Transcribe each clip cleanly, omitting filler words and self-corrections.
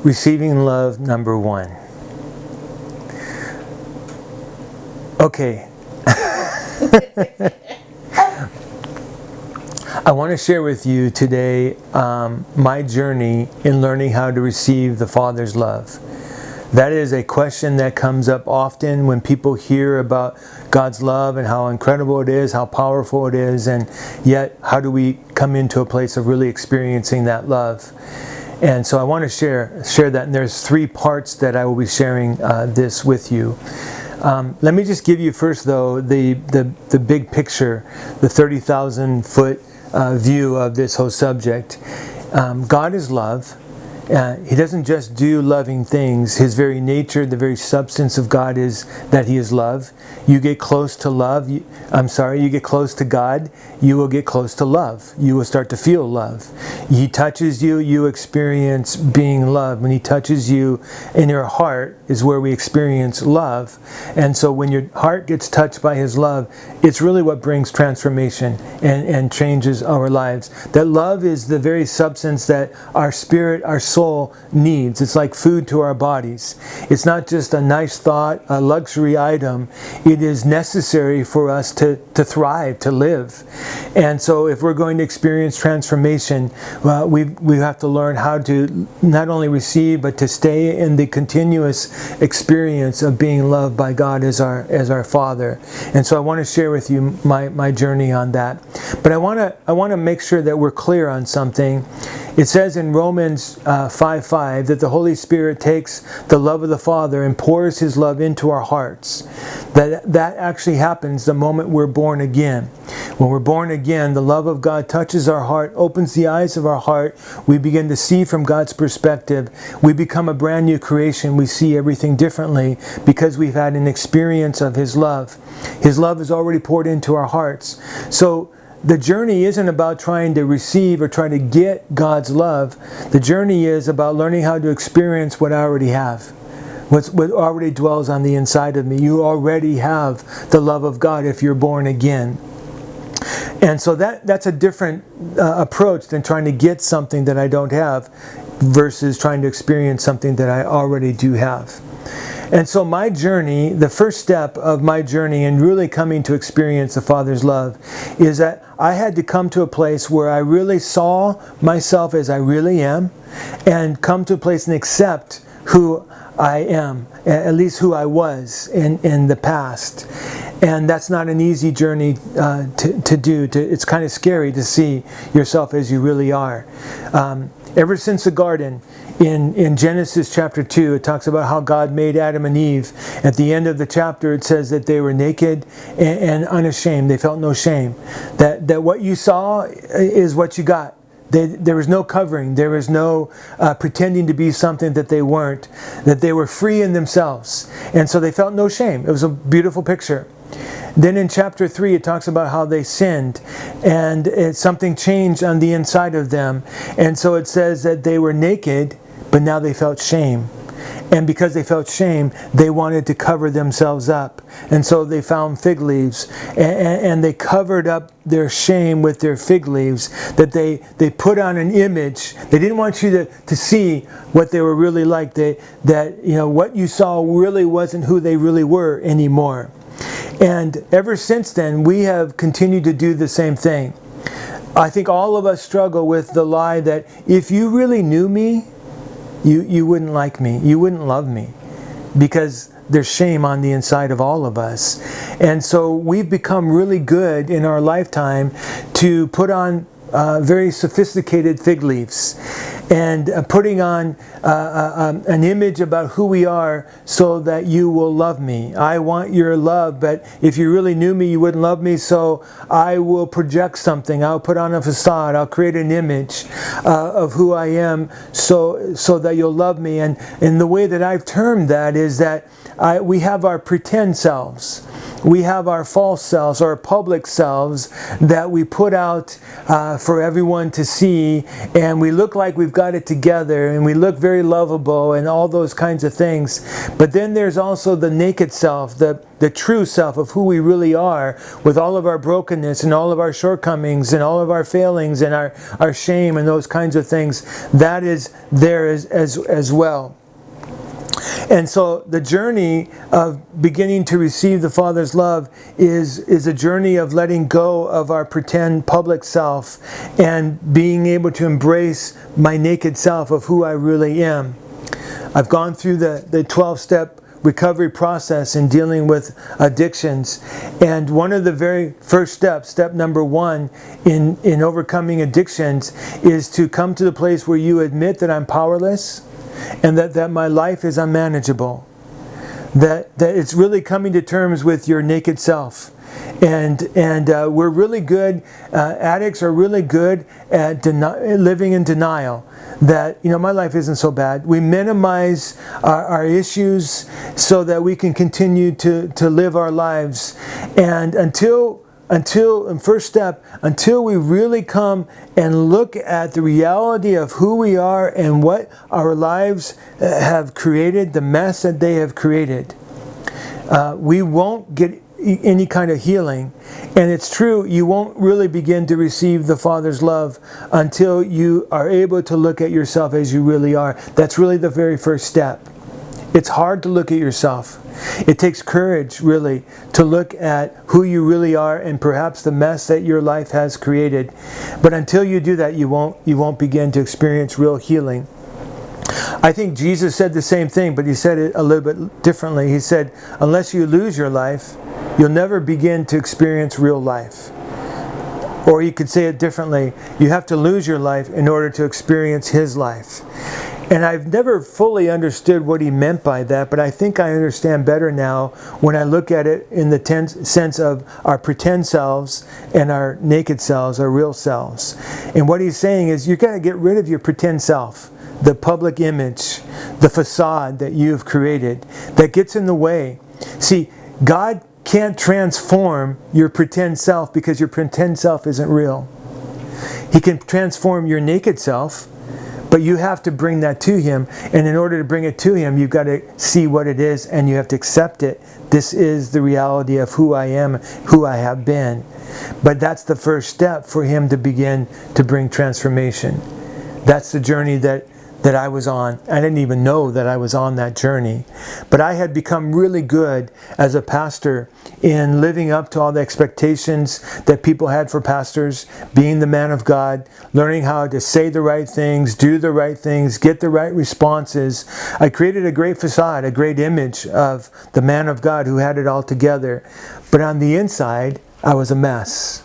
Receiving love number 1. Okay. I want to share with you today my journey in learning how to receive the Father's love. That is a question that comes up often when people hear about God's love and how incredible it is, how powerful it is, and yet how do we come into a place of really experiencing that love? And so I want to share that, and there's 3 parts that I will be sharing this with you. Let me just give you first, though, the big picture, the 30,000 foot view of this whole subject. God is love. He doesn't just do loving things. His very nature, the very substance of God is that He is love. You get close to love, you get close to God, you will get close to love. You will start to feel love. He touches you, you experience being loved. When He touches you in your heart is where we experience love. And so when your heart gets touched by His love, it's really what brings transformation and changes our lives. That love is the very substance that our spirit, our soul needs. It's like food to our bodies. It's not just a nice thought, a luxury item. It is necessary for us to thrive, to live. And so if we're going to experience transformation, we have to learn how to not only receive, but to stay in the continuous experience of being loved by God as our Father. And so I want to share with you my journey on that. But I want to make sure that we're clear on something. It says in Romans 5:5 that the Holy Spirit takes the love of the Father and pours His love into our hearts. That actually happens the moment we're born again. When we're born again, the love of God touches our heart, opens the eyes of our heart. We begin to see from God's perspective. We become a brand new creation. We see everything differently because we've had an experience of His love. His love is already poured into our hearts. So the journey isn't about trying to receive or trying to get God's love. The journey is about learning how to experience what I already have. What already dwells on the inside of me. You already have the love of God if you're born again. And so that's a different approach than trying to get something that I don't have versus trying to experience something that I already do have. And so my journey, the first step of my journey in really coming to experience the Father's love is that I had to come to a place where I really saw myself as I really am and come to a place and accept who I am, at least who I was in the past. And that's not an easy journey to do. It's kind of scary to see yourself as you really are. Ever since the garden, in Genesis chapter 2, it talks about how God made Adam and Eve. At the end of the chapter, it says that they were naked and unashamed. They felt no shame. That what you saw is what you got. There was no covering. There was no pretending to be something that they weren't. That they were free in themselves. And so they felt no shame. It was a beautiful picture. Then in chapter 3, it talks about how they sinned and something changed on the inside of them. And so it says that they were naked, but now they felt shame. And because they felt shame, they wanted to cover themselves up. And so they found fig leaves and they covered up their shame with their fig leaves, that they put on an image. They didn't want you to see what they were really like. That what you saw really wasn't who they really were anymore. And ever since then, we have continued to do the same thing. I think all of us struggle with the lie that if you really knew me, you wouldn't like me, you wouldn't love me, because there's shame on the inside of all of us. And so we've become really good in our lifetime to put on very sophisticated fig leaves and putting on an image about who we are so that you will love me. I want your love, but if you really knew me, you wouldn't love me, so I will project something. I'll put on a facade. I'll create an image of who I am so that you'll love me. And the way that I've termed that is that we have our pretend selves. we have our false selves, our public selves that we put out for everyone to see, and we look like we've got it together, and we look very lovable and all those kinds of things. But then there's also the naked self, the true self of who we really are, with all of our brokenness and all of our shortcomings and all of our failings and our shame and those kinds of things. That is there as well. And so the journey of beginning to receive the Father's love is a journey of letting go of our pretend public self and being able to embrace my naked self of who I really am. I've gone through the 12-step recovery process in dealing with addictions, and one of the very first steps, step number 1 in overcoming addictions, is to come to the place where you admit that I'm powerless and that my life is unmanageable, that it's really coming to terms with your naked self. And we're really good, addicts are really good at living in denial. That, my life isn't so bad. We minimize our issues so that we can continue to live our lives. And until first step, until we really come and look at the reality of who we are and what our lives have created, the mess that they have created, we won't get any kind of healing. And it's true, you won't really begin to receive the Father's love until you are able to look at yourself as you really are. That's really the very first step. It's hard to look at yourself. It takes courage, really, to look at who you really are and perhaps the mess that your life has created. But until you do that, you won't begin to experience real healing. I think Jesus said the same thing, but he said it a little bit differently. He said, unless you lose your life, you'll never begin to experience real life. Or you could say it differently. You have to lose your life in order to experience His life. And I've never fully understood what he meant by that, but I think I understand better now when I look at it in the sense of our pretend selves and our naked selves, our real selves. And what he's saying is you've got to get rid of your pretend self, the public image, the facade that you've created that gets in the way. See, God can't transform your pretend self because your pretend self isn't real. He can transform your naked self, but you have to bring that to Him. And in order to bring it to Him, you've got to see what it is and you have to accept it. This is the reality of who I am, who I have been. But that's the first step for Him to begin to bring transformation. That's the journey that I was on. I didn't even know that I was on that journey. But I had become really good as a pastor in living up to all the expectations that people had for pastors, being the man of God, learning how to say the right things, do the right things, get the right responses. I created a great facade, a great image of the man of God who had it all together. But on the inside, I was a mess.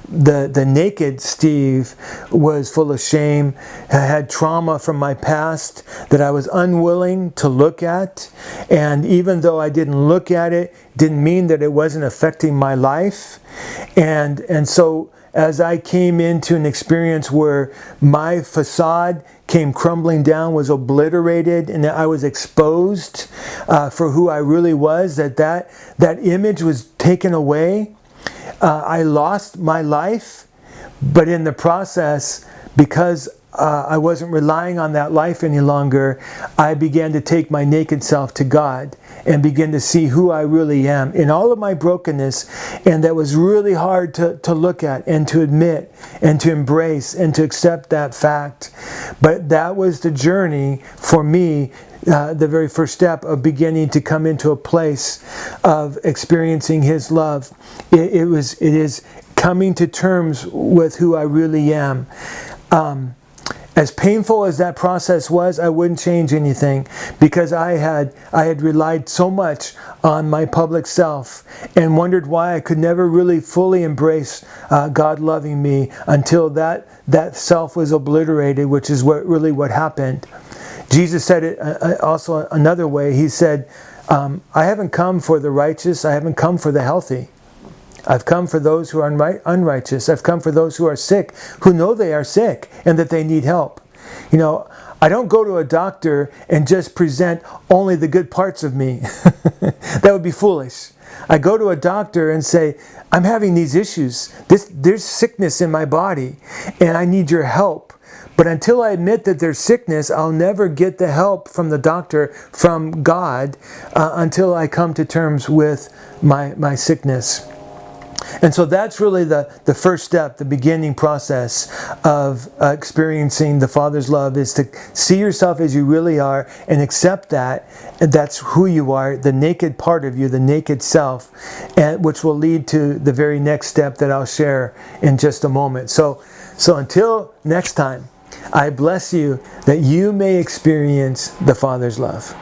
The naked Steve was full of shame. I had trauma from my past that I was unwilling to look at. And even though I didn't look at it, didn't mean that it wasn't affecting my life. And so as I came into an experience where my facade came crumbling down, was obliterated, and I was exposed for who I really was, that image was taken away. I lost my life, but in the process, because I wasn't relying on that life any longer, I began to take my naked self to God and begin to see who I really am in all of my brokenness. And that was really hard to look at and to admit and to embrace and to accept that fact. But that was the journey for me. The very first step of beginning to come into a place of experiencing His love. It is coming to terms with who I really am. As painful as that process was, I wouldn't change anything because I had relied so much on my public self and wondered why I could never really fully embrace God loving me until that self was obliterated, which is what happened. Jesus said it also another way. He said, I haven't come for the righteous, I haven't come for the healthy. I've come for those who are unrighteous. I've come for those who are sick, who know they are sick and that they need help. I don't go to a doctor and just present only the good parts of me. That would be foolish. I go to a doctor and say, I'm having these issues. There's sickness in my body and I need your help. But until I admit that there's sickness, I'll never get the help from the doctor, from God, until I come to terms with my sickness. And so that's really the first step, the beginning process of experiencing the Father's love, is to see yourself as you really are and accept that. And that's who you are, the naked part of you, the naked self, and which will lead to the very next step that I'll share in just a moment. So until next time, I bless you that you may experience the Father's love.